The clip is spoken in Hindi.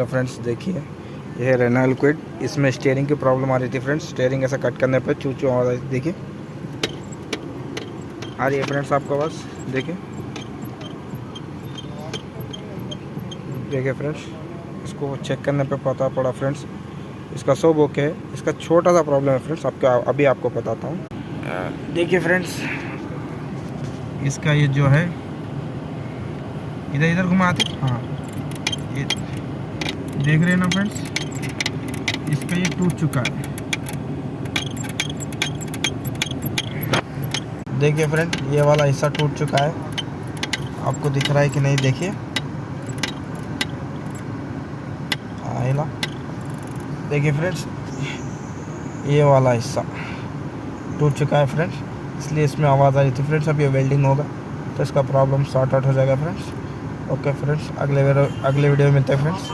हेलो फ्रेंड्स, देखिए ये है रेनॉल्ट लिक्विड। इसमें स्टीयरिंग की प्रॉब्लम आ रही थी फ्रेंड्स। स्टीयरिंग ऐसा कट करने पे चू चू आवाज़ आ रही थी। देखिए आ रही है फ्रेंड्स आपको आवाज़। देखिए देखिए फ्रेंड्स, इसको चेक करने पे पता पड़ा फ्रेंड्स इसका सब ओके है। इसका छोटा सा प्रॉब्लम है फ्रेंड्स, अभी आपको बताता हूँ। देखिए फ्रेंड्स, इसका ये जो है इधर इधर घुमाते, हाँ ये देख रहे हैं ना फ्रेंड्स, इसका ये टूट चुका है। देखिए फ्रेंड, ये वाला हिस्सा टूट चुका है। आपको दिख रहा है कि नहीं? देखिए आइला, देखिए फ्रेंड्स, ये वाला हिस्सा टूट चुका है फ्रेंड्स, इसलिए इसमें आवाज़ आ रही थी फ्रेंड्स। अब ये वेल्डिंग होगा तो इसका प्रॉब्लम सॉर्ट आउट हो जाएगा फ्रेंड्स। ओके फ्रेंड्स, अगले वीडियो में मिलते हैं फ्रेंड्स।